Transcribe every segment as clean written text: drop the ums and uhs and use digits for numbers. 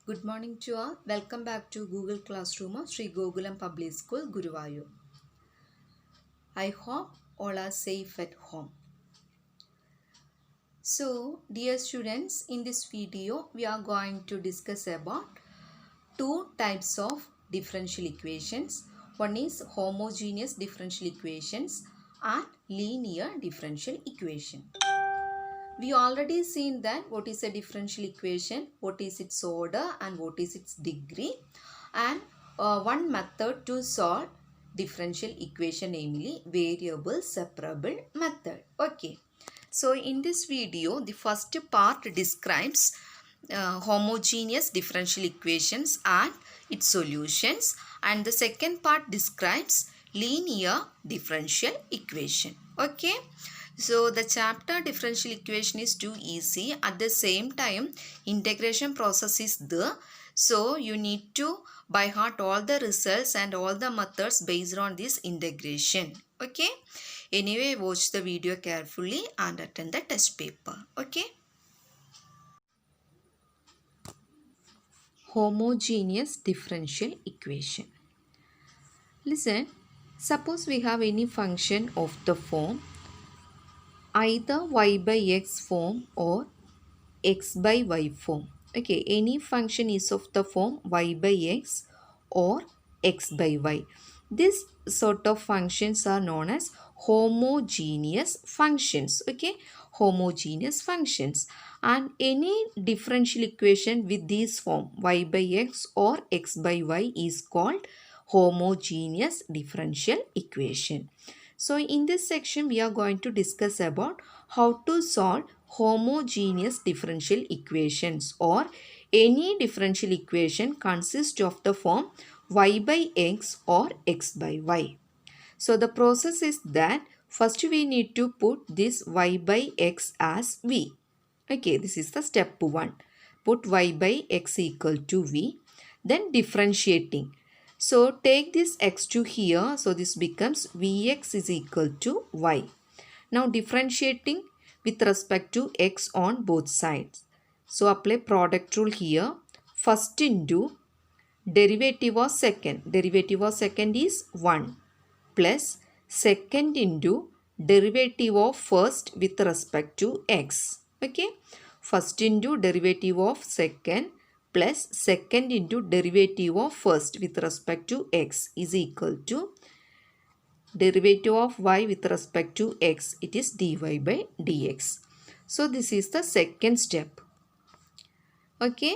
Good morning to all. Welcome back to Google Classroom of Sri Gokulam Public School, Guruvayur. I hope all are safe at home. So, dear students, in this video, we are going to discuss about two types of differential equations. One is homogeneous differential equations and linear differential equation. We already seen that what is a differential equation, what is its order and what is its degree, and one method to solve differential equation, namely variable separable method. Okay, so in this video the first part describes homogeneous differential equations and its solutions, and the second part describes linear differential equation. Okay, so the chapter differential equation is too easy. At the same time, integration process is there. So you need to by heart all the results and all the methods based on this integration. Okay. Anyway, watch the video carefully and attend the test paper. Okay. Homogeneous differential equation. Listen, suppose we have any function of the form either y by x form or x by y form. Okay, any function is of the form y by x or x by y. This sort of functions are known as homogeneous functions. Okay, homogeneous functions, and any differential equation with this form y by x or x by y is called homogeneous differential equation. So in this section we are going to discuss about how to solve homogeneous differential equations, or any differential equation consists of the form y by x or x by y. So the process is that first we need to put this y by x as v. Okay, this is the step 1. Put y by x equal to v. Then differentiating. So take this x to here. So this becomes vx is equal to y. Now differentiating with respect to x on both sides. So apply product rule here. First into derivative of second. Derivative of second is 1 plus second into derivative of first with respect to x. Okay. First into derivative of second plus second into derivative of first with respect to x is equal to derivative of y with respect to x. It is dy by dx. So this is the second step. Okay.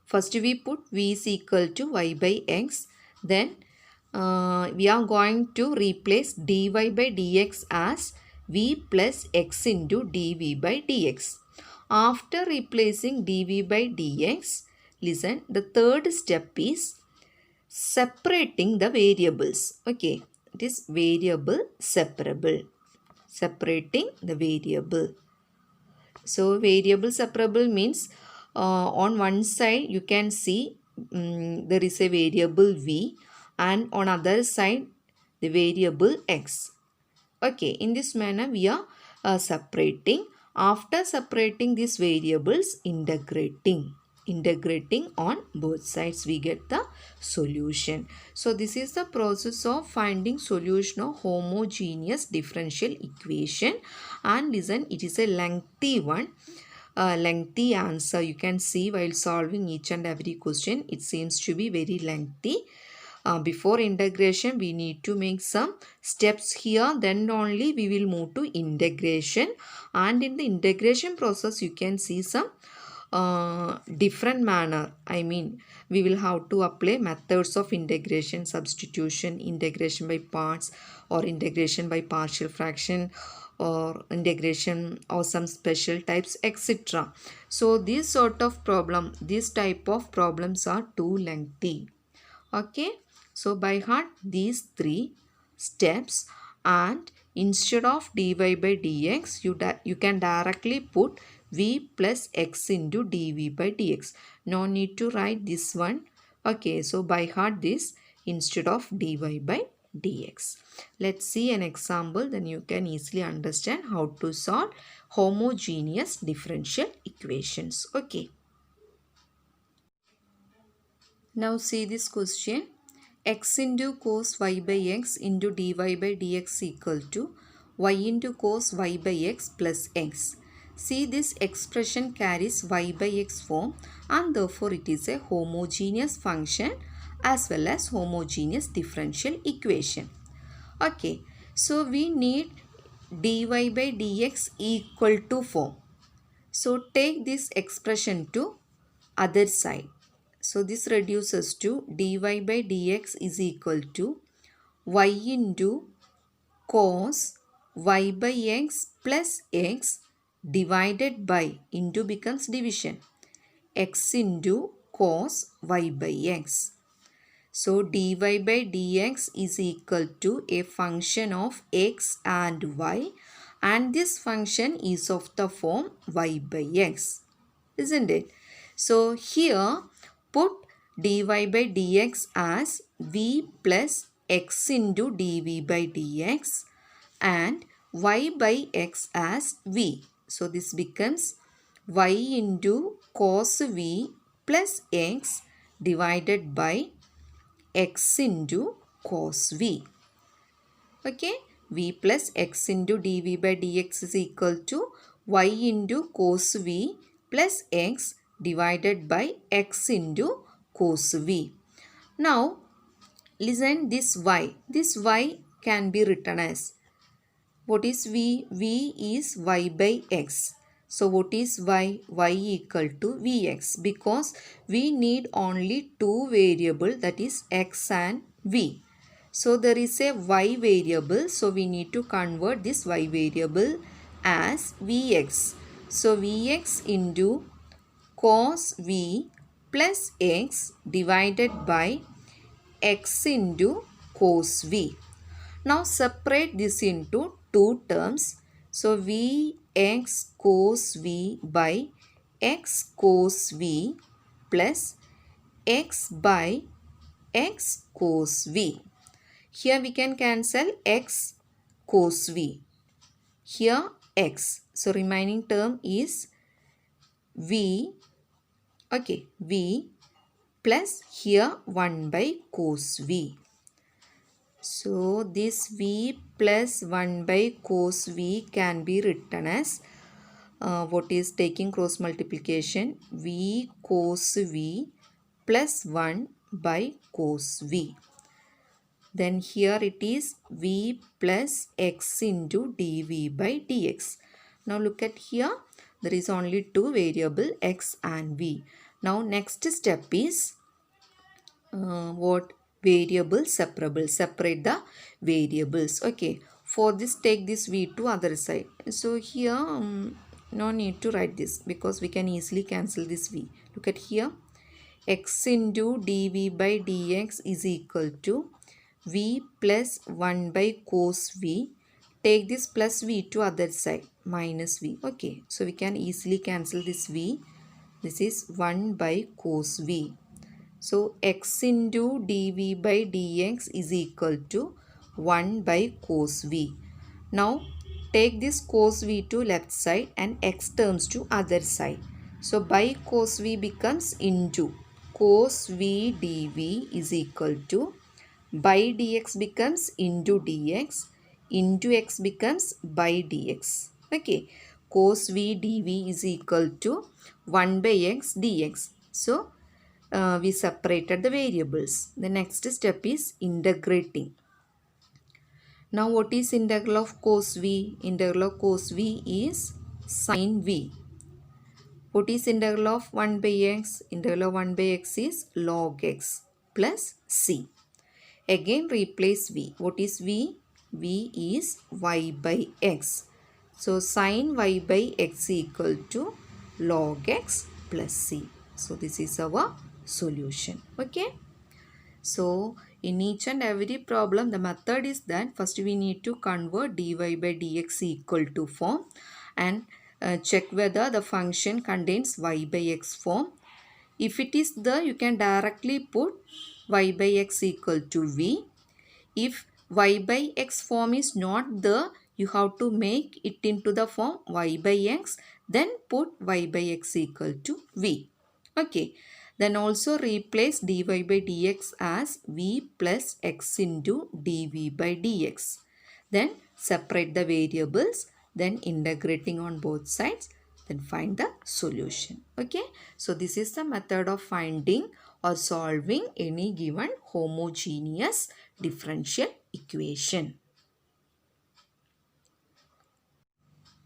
First we put v is equal to y by x. Then we are going to replace dy by dx as v plus x into dv by dx. After replacing dv by dx, listen, the third step is separating the variables. Okay, it is variable separable. Separating the variable. So variable separable means on one side you can see there is a variable v, and on other side the variable x. Okay, in this manner we are separating. After separating these variables, integrating on both sides, we get the solution. So this is the process of finding solution of homogeneous differential equation. And listen, it is a lengthy one. Lengthy answer you can see while solving each and every question. It seems to be very lengthy. Before integration we need to make some steps here, then only we will move to integration. And in the integration process you can see some different manner. I mean, we will have to apply methods of integration, substitution, integration by parts, or integration by partial fraction, or integration or some special types, etc. So this sort of problem, this type of problems are too lengthy. Okay, so by heart these three steps, and instead of dy by dx you can directly put v plus x into dv by dx. No need to write this one. Okay, so by heart this instead of dy by dx. Let's see an example, then you can easily understand how to solve homogeneous differential equations. Okay. Now see this question. X into cos y by x into dy by dx equal to y into cos y by x plus x. See, this expression carries y by x form and therefore it is a homogeneous function as well as homogeneous differential equation. Okay, so we need dy by dx equal to form. So take this expression to other side. So this reduces to dy by dx is equal to y into cos y by x plus x divided by, into becomes division, x into cos y by x. So dy by dx is equal to a function of x and y, and this function is of the form y by x, isn't it? So here put dy by dx as v plus x into dv by dx and y by x as v. So this becomes y into cos v plus x divided by x into cos v. Okay, v plus x into dv by dx is equal to y into cos v plus x divided by x into cos v. Now listen, this y can be written as, what is v? V is y by x. So what is y? Y equal to vx, because we need only two variable, that is x and v. So there is a y variable, so we need to convert this y variable as vx. So vx into cos v plus x divided by x into cos v. Now separate this into two terms. So vx cos v by x cos v plus x by x cos v. Here we can cancel x cos v. Here x. So remaining term is v. Okay, v plus here 1 by cos v. So this v plus 1 by cos v can be written as what is taking cross multiplication, v cos v plus 1 by cos v. Then here it is v plus x into dv by dx. Now look at here, there is only two variable x and v. Now next step is what? Variable separable. Separate the variables. Okay, for this take this v to other side. So here no need to write this because we can easily cancel this v. Look at here, x into dv by dx is equal to v plus 1 by cos v. Take this plus v to other side, minus v. Okay, so we can easily cancel this v. This is 1 by cos v. So x into dv by dx is equal to 1 by cos v. Now take this cos v to left side and x terms to other side. So by cos v becomes into cos v dv is equal to, by dx becomes into dx, into x becomes by dx. Okay, cos v dv is equal to 1 by x dx. So we separated the variables. The next step is integrating. Now what is integral of cos v? Integral of cos v is sin v. What is integral of 1 by x? Integral of 1 by x is log x plus c. Again replace v. What is v? V is y by x. So sin y by x equal to log x plus c. So this is our solution. Okay, so in each and every problem the method is that first we need to convert dy by dx equal to form and check whether the function contains y by x form. If it is there, you can directly put y by x equal to v. If y by x form is not there, you have to make it into the form y by x, then put y by x equal to v. Okay, Then also replace dy by dx as v plus x into dv by dx. Then separate the variables, then integrating on both sides, then find the solution. Okay, so this is the method of finding or solving any given homogeneous differential equation.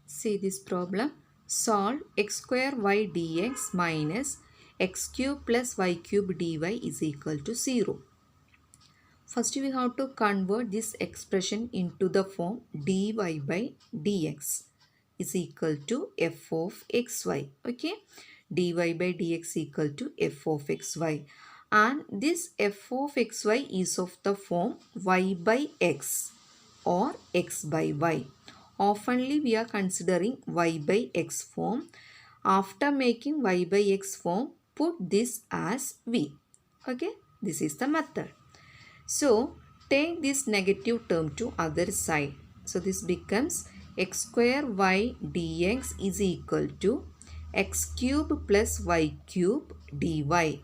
See this problem. Solve x square y dx minus x cube plus y cube dy is equal to 0. First we have to convert this expression into the form dy by dx is equal to f of xy. Okay, dy by dx equal to f of xy, and this f of xy is of the form y by x or x by y. Oftenly we are considering y by x form. After making y by x form, put this as v. Okay, this is the method. So take this negative term to other side. So this becomes x square y dx is equal to x cube plus y cube dy,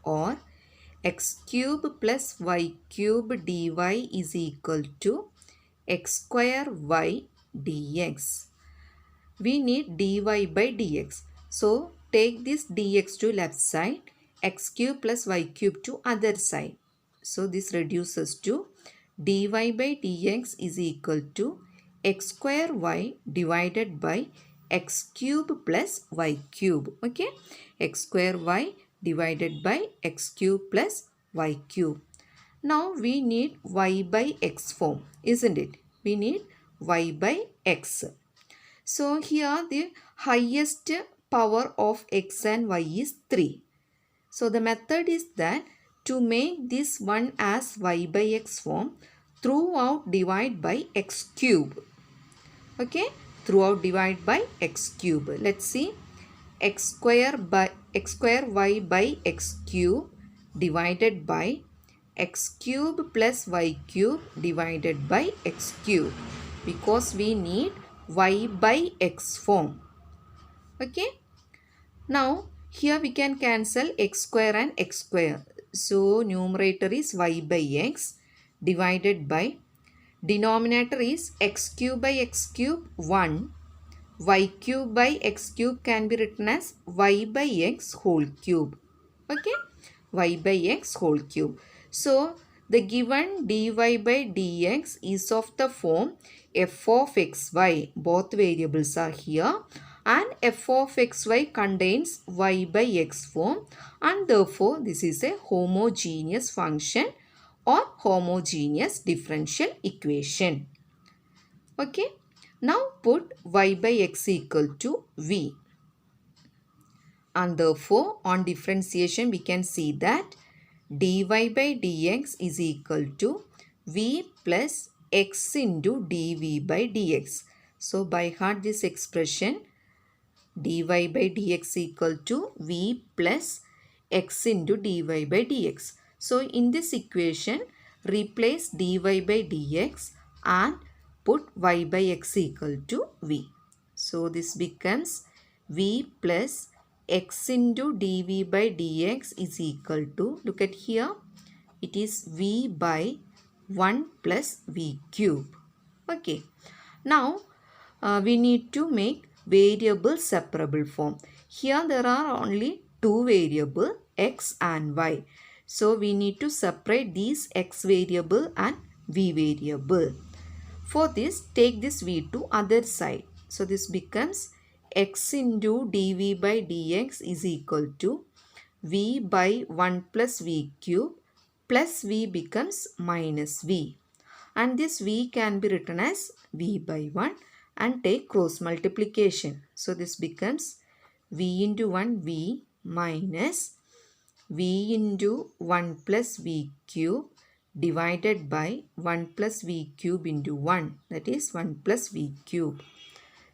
or x cube plus y cube dy is equal to x square y dx. We need dy by dx. So take this dx to left side, x cube plus y cube to other side. So this reduces to dy by dx is equal to x square y divided by x cube plus y cube. Okay, x square y divided by x cube plus y cube. Now we need y by x form, isn't it? We need y by x. So here the highest power of x and y is 3. So the method is that to make this one as y by x form, throughout divide by x cube. Okay, throughout divide by x cube. Let's see, x square y by x cube divided by x cube plus y cube divided by x cube, because we need y by x form. Okay, now here we can cancel x square and x square. So numerator is y by x divided by denominator is x cube by x cube 1. Y cube by x cube can be written as y by x whole cube. Okay, y by x whole cube. So the given dy by dx is of the form f of xy. Both variables are here, and f of xy contains y by x form, and therefore this is a homogeneous function or homogeneous differential equation. Okay, now put y by x equal to v, and therefore on differentiation we can see that dy by dx is equal to v plus x into dv by dx. So by heart this expression dy by dx equal to v plus x into dy by dx. So in this equation replace dy by dx and put y by x equal to v. So this becomes v plus x into dv by dx is equal to, look at here, it is v by 1 plus v cube. Okay, now we need to make variable separable form. Here there are only two variables, x and y. So we need to separate these x variable and v variable. For this, take this v to other side. So this becomes x into dv by dx is equal to v by 1 plus v cube plus v becomes minus v. And this v can be written as v by 1 and take cross multiplication. So this becomes v into 1 v minus v into 1 plus v cube divided by 1 plus v cube into 1, that is 1 plus v cube.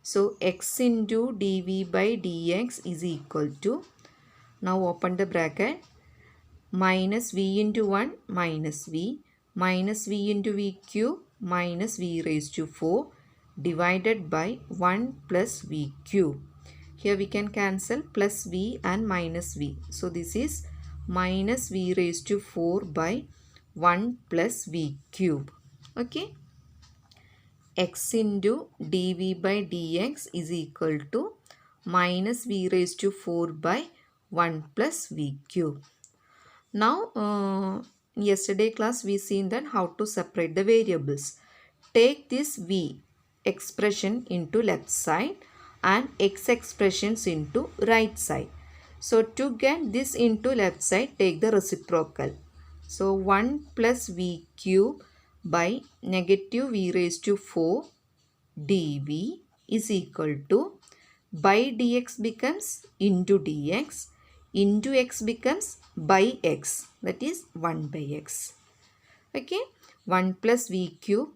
So x into dv by dx is equal to, now open the bracket, minus v into 1 minus v into v cube minus v raised to 4 divided by 1 plus v cube. Here we can cancel plus v and minus v. So this is minus v raised to 4 by 1 plus v cube. Okay. X into dv by dx is equal to minus v raised to 4 by 1 plus v cube. Now, yesterday class we seen that how to separate the variables. Take this v expression into left side and x expressions into right side. So, to get this into left side, take the reciprocal. So, 1 plus v cube by negative v raised to 4 dv is equal to by dx becomes into dx into x becomes by x, that is 1 by x. Okay, 1 plus v cube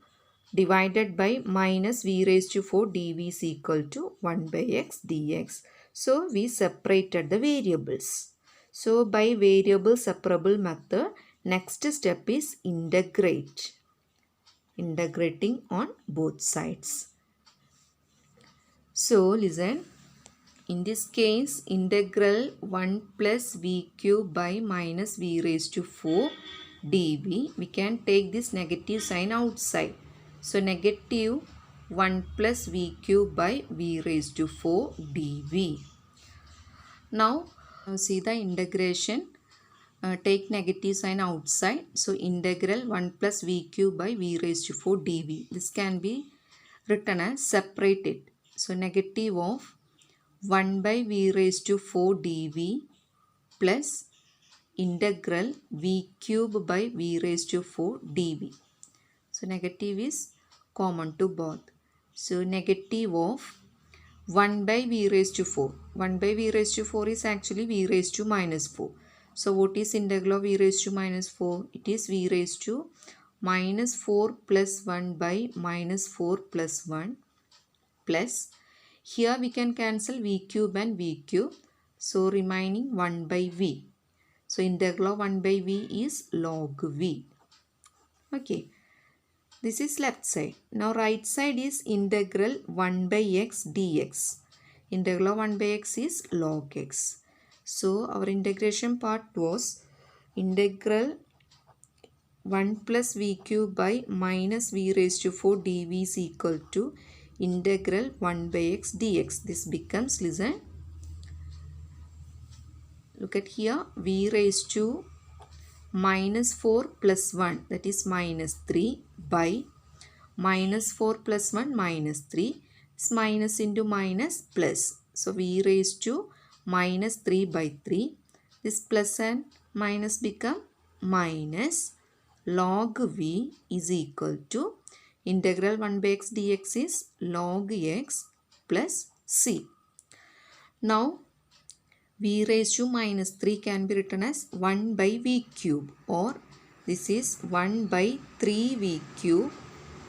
divided by minus v raised to 4 dv is equal to 1 by x dx. So we separated the variables. So by variable separable method, next step is integrating on both sides. So listen, in this case integral 1 plus v cube by minus v raised to 4 dv, we can take this negative sign outside. So negative 1 plus v cube by v raised to 4 dv. Now see the integration. Take negative sign outside. So integral 1 plus v cube by v raised to 4 dv. This can be written as separated. So negative of 1 by v raised to 4 dv plus integral v cube by v raised to 4 dv. So negative is common to both. So negative of 1 by v raised to 4. 1 by v raised to 4 is actually v raised to minus 4. So what is integral of v raised to minus 4? It is v raised to minus 4 plus 1 by minus 4 plus 1 plus, here we can cancel v cube and v cube. So remaining 1 by v. So integral of 1 by v is log v. Okay. This is left side. Now right side is integral 1 by x dx. Integral of 1 by x is log x. So our integration part was integral 1 plus v cube by minus v raised to 4 dv is equal to integral 1 by x dx. This becomes, listen, look at here, v raised to minus 4 plus 1, that is minus 3 by minus 4 plus 1 minus 3 is minus into minus plus. So v raised to minus 3 by 3. This plus and minus become minus log v is equal to integral 1 by x dx is log x plus c. Now v raised to minus 3 can be written as 1 by v cube, or this is 1 by 3v cube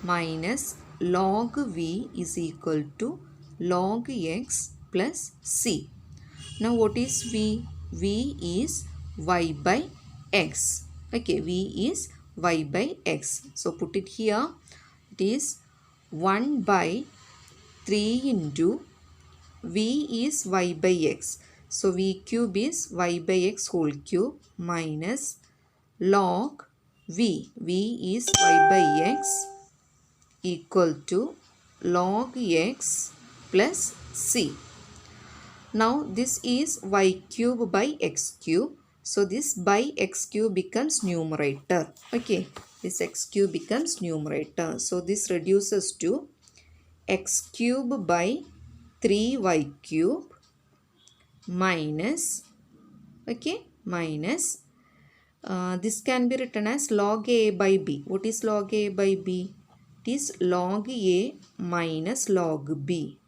minus log v is equal to log x plus c. Now what is v? V is y by x. Okay, v is y by x. So put it here. It is 1 by 3 into v is y by x. So v cube is y by x whole cube minus log v. V is y by x equal to log x plus c. Now this is y cube by x cube. So this by x cube becomes numerator. Okay, this x cube becomes numerator. So this reduces to x cube by 3y cube minus, okay, minus, this can be written as log a by b. What is log a by b? It is log a minus log b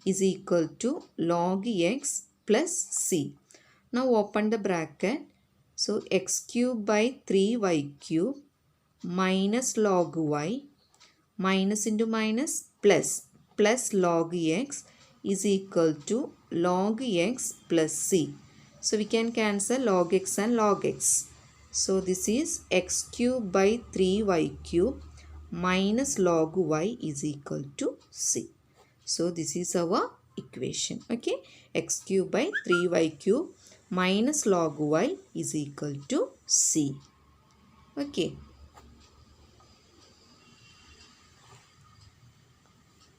is equal to log x plus c. Now open the bracket. So x cube by 3y cube minus log y minus into minus plus log x is equal to log x plus c. So we can cancel log x and log x. So this is x cube by 3y cube minus log y is equal to c. So this is our equation. Okay, x cube by 3y cube minus log y is equal to c. Okay.